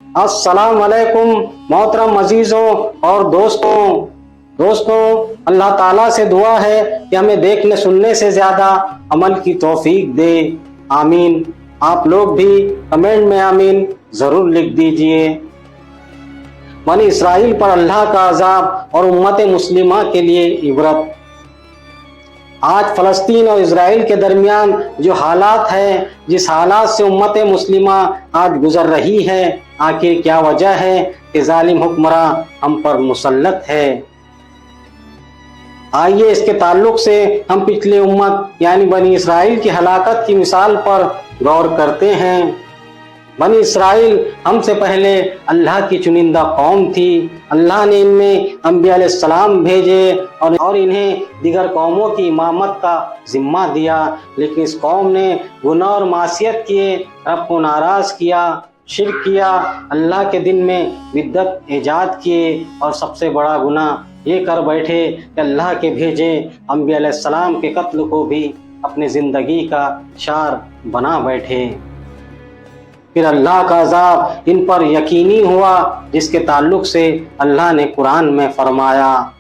अस्सलाम वालेकुम मोहतरम अजीजों और दोस्तों अल्लाह ताला से दुआ है कि हमें देखने सुनने से ज्यादा अमल की तौफीक दे। आमीन। आप लोग भी कमेंट में आमीन जरूर लिख दीजिए। बनी इसराइल पर अल्लाह का अजाब और उम्मत मुस्लिमा के लिए इबरत। आज फ़लस्तीन और इजराइल के दरमियान जो हालात हैं, जिस हालात से उम्मत मुस्लिमा आज गुजर रही है, आखिर क्या वजह है कि जालिम हुक्मरान हम पर मुसल्लत है। आइए इसके ताल्लुक से हम पिछले उम्मत यानी बनी इसराइल की हलाकत की मिसाल पर गौर करते हैं। बनी इसराइल हमसे पहले अल्लाह की चुनिंदा कौम थी। अल्लाह ने इनमें अंबिया अलैहिस्सलाम भेजे और इन्हें दिगर कौमों की इमामत का जिम्मा दिया, लेकिन इस कौम ने गुनाह और मासियत किए, रब को नाराज किया, शिर्क किया, अल्लाह के दिन में बिद्दत ईजाद किए और सबसे बड़ा गुनाह ये कर बैठे कि अल्लाह के भेजे अंबिया अलैहिस्सलाम के कत्ल को भी अपनी ज़िंदगी का शार बना बैठे। फिर अल्लाह का अज़ाब इन पर यकीनी हुआ, जिसके ताल्लुक से अल्लाह ने कुरान में फरमाया,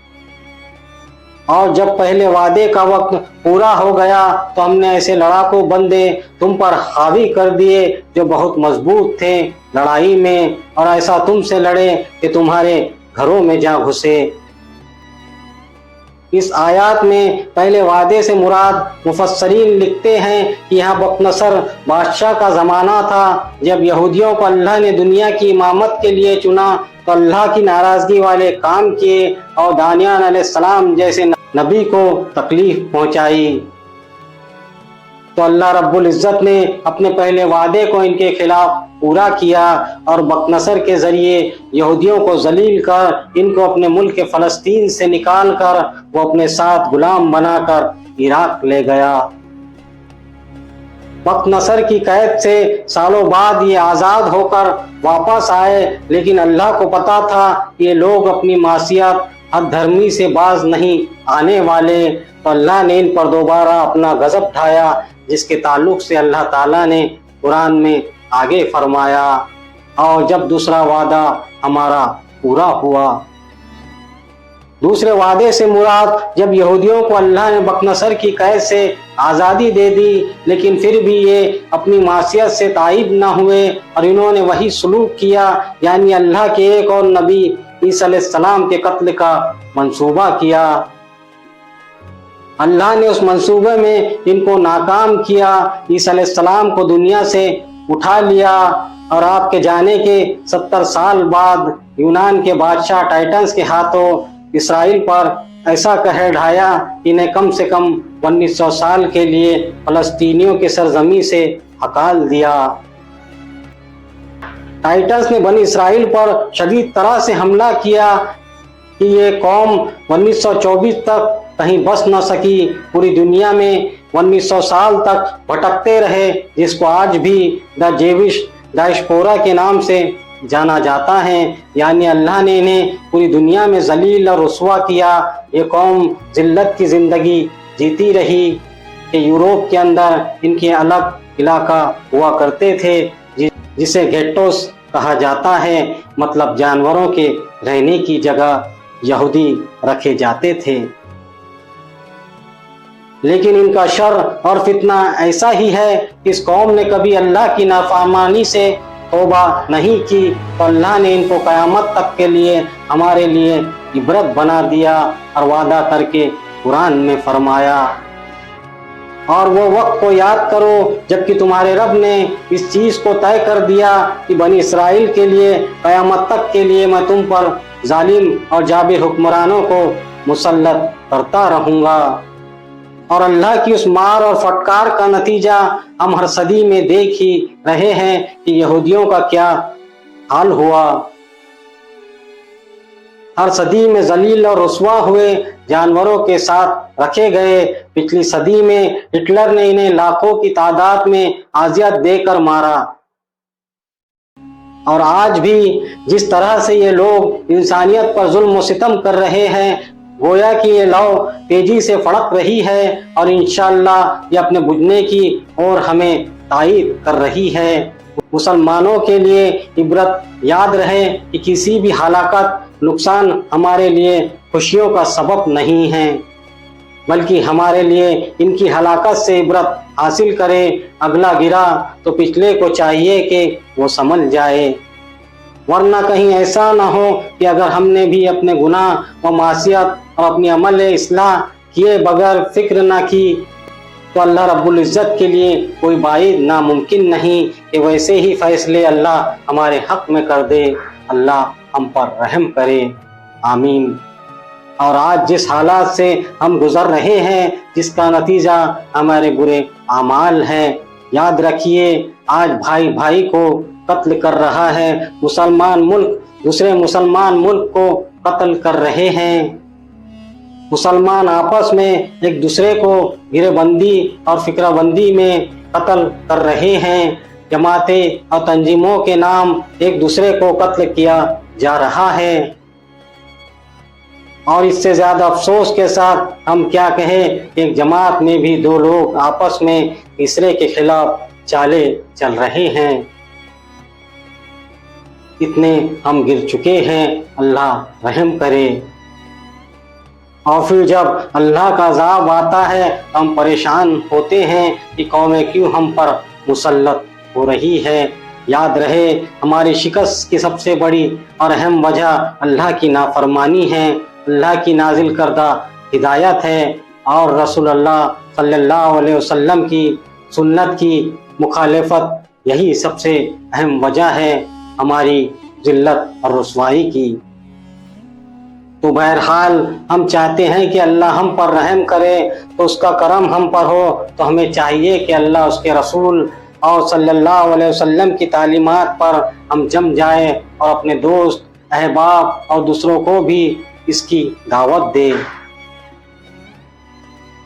और जब पहले वादे का वक्त पूरा हो गया तो हमने ऐसे लड़ाकू बंदे तुम पर हावी कर दिए जो बहुत मजबूत थे लड़ाई में, और ऐसा तुमसे लड़े कि तुम्हारे घरों में जा घुसे। इस आयत में पहले वादे से मुराद मुफस्सरीन लिखते हैं कि यहाँ बख्तनसर बादशाह का ज़माना था, जब यहूदियों को अल्लाह ने दुनिया की इमामत के लिए चुना तो अल्लाह की नाराज़गी वाले काम किए और दानियान अलैहिस्सलाम जैसे नबी को तकलीफ पहुँचाई। तो अल्लाह रब्बुल इज़्ज़त ने अपने पहले वादे को इनके खिलाफ पूरा किया और बख्तनसर के ज़रिए यहूदियों को जलील कर इनको अपने मुल्क फ़लस्तीन से निकाल कर वो अपने साथ गुलाम बनाकर इराक ले गया। बख्तनसर की कैद से सालों बाद ये आज़ाद होकर वापस आए, लेकिन अल्लाह को पता था ये लोग अपनी मासियत हद धर्मी से बाज नहीं आने वाले, तो अल्लाह ने इन पर दोबारा अपना गज़ब ढाया, जिसके ताल्लुक से अल्लाह ताला ने कुरान में आगे फरमाया, और जब दूसरा वादा हमारा पूरा हुआ। दूसरे वादे से मुराद जब यहूदियों को अल्लाह ने बख्तनसर की कैद से आज़ादी दे दी, लेकिन फिर भी ये अपनी मासियत से ताइब न हुए और इन्होंने वही सलूक किया, यानी अल्लाह के एक और नबी ईसा अलैहिस्सलाम के कत्ल का मंसूबा किया। अल्लाह ने उस मंसूबे में इनको नाकाम किया, ईसा अलैहिस्सलाम को दुनिया से उठा लिया और आपके जाने के 70 साल बाद यूनान के बादशाह टाइटन्स के हाथों इसराइल पर ऐसा कहर ढाया, इन्हें कम से कम 1900 साल के लिए फ़लस्तीनियों की सरजमी से हकाल दिया। टाइटन्स ने बनी इसराइल पर शदीद तरह से हमला किया कि ये कौम 1924 तक कहीं बस न सकी, पूरी दुनिया में 1900 साल तक भटकते रहे, जिसको आज भी द जेविश डायस्पोरा के नाम से जाना जाता है। यानी अल्लाह ने इन्हें पूरी दुनिया में जलील और रुस्वा किया। ये कौम जिल्लत की ज़िंदगी जीती रही कि यूरोप के अंदर इनके अलग इलाका हुआ करते थे, जिसे गेट्टोस कहा जाता है, मतलब जानवरों के रहने की जगह यहूदी रखे जाते थे। लेकिन इनका शर और फितना ऐसा ही है कि इस कौम ने कभी अल्लाह की नाफरमानी से तौबा नहीं की, तो अल्लाह ने इनको क़यामत तक के लिए हमारे लिए इबरत बना दिया और वादा करके कुरान में फरमाया, और वो वक्त को याद करो जबकि तुम्हारे रब ने इस चीज़ को तय कर दिया कि बनी इसराइल के लिए क़यामत तक के लिए मैं तुम पर जालिम और जाबिर हुक्मरानों को मुसल्लत करता रहूँगा। और अल्लाह की उस मार और फटकार का नतीजा हम हर सदी में देख ही रहे हैं कि यहूदियों का क्या हाल हुआ। हर सदी में जलील और रुस्वा हुए, जानवरों के साथ रखे गए। पिछली सदी में हिटलर ने इन्हें लाखों की तादाद में अजियत देकर मारा, और आज भी जिस तरह से ये लोग इंसानियत पर जुल्म व सितम कर रहे हैं, गोया कि ये लौ तेजी से फड़क रही है और इंशाअल्लाह ये अपने बुझने की ओर हमें तायद कर रही है। مسلمانوں کے لیے عبرت یاد رہے کہ کسی بھی ہلاکت نقصان ہمارے لیے خوشیوں کا سبب نہیں ہے، بلکہ ہمارے لیے ان کی ہلاکت سے عبرت حاصل کرے۔ اگلا گرا تو پچھلے کو چاہیے کہ وہ سنبھل جائے، ورنہ کہیں ایسا نہ ہو کہ اگر ہم نے بھی اپنے گناہ و معصیت اور اپنی عمل اصلاح کیے بغیر فکر نہ کی تو اللہ رب العزت کے لیے کوئی بعید ناممکن نہیں کہ ویسے ہی فیصلے اللہ ہمارے حق میں کر دے۔ اللہ ہم پر رحم کرے، آمین۔ اور آج جس حالات سے ہم گزر رہے ہیں، جس کا نتیجہ ہمارے برے اعمال ہے، یاد رکھیے آج بھائی بھائی کو قتل کر رہا ہے، مسلمان ملک دوسرے مسلمان ملک کو قتل کر رہے ہیں، مسلمان آپس میں ایک دوسرے کو گرہ بندی اور فکرہ بندی میں قتل کر رہے ہیں، جماعتیں اور تنظیموں کے نام ایک دوسرے کو قتل کیا جا رہا ہے، اور اس سے زیادہ افسوس کے ساتھ ہم کیا کہیں کہ ایک جماعت میں بھی دو لوگ آپس میں تیسرے کے خلاف چالے چل رہے ہیں۔ اتنے ہم گر چکے ہیں، اللہ رحم کرے۔ اور پھر جب اللہ کا عذاب آتا ہے تو ہم پریشان ہوتے ہیں کہ قومیں کیوں ہم پر مسلط ہو رہی ہے۔ یاد رہے ہماری شکست کی سب سے بڑی اور اہم وجہ اللہ کی نافرمانی ہے، اللہ کی نازل کردہ ہدایت ہے، اور رسول اللہ صلی اللہ علیہ وسلم کی سنت کی مخالفت، یہی سب سے اہم وجہ ہے ہماری ذلت اور رسوائی کی۔ تو بہرحال ہم چاہتے ہیں کہ اللہ ہم پر رحم کرے، تو اس کا کرم ہم پر ہو، تو ہمیں چاہیے کہ اللہ اس کے رسول اور صلی اللہ علیہ وسلم کی تعلیمات پر ہم جم جائیں اور اپنے دوست احباب اور دوسروں کو بھی اس کی دعوت دے۔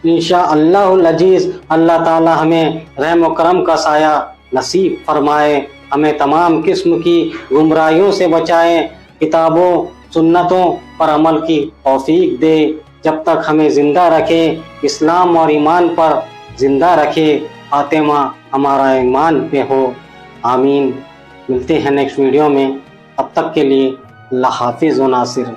انشاءاللہ العزیز اللہ تعالی ہمیں رحم و کرم کا سایہ نصیب فرمائے، ہمیں تمام قسم کی گمراہیوں سے بچائے، کتابوں سنتوں پر عمل کی توفیق دے، جب تک ہمیں زندہ رکھے، اسلام اور ایمان پر زندہ رکھے، خاتمہ ہمارا ایمان پہ ہو، آمین۔ ملتے ہیں نیکسٹ ویڈیو میں، تب تک کے لیے اللہ حافظ و ناصر۔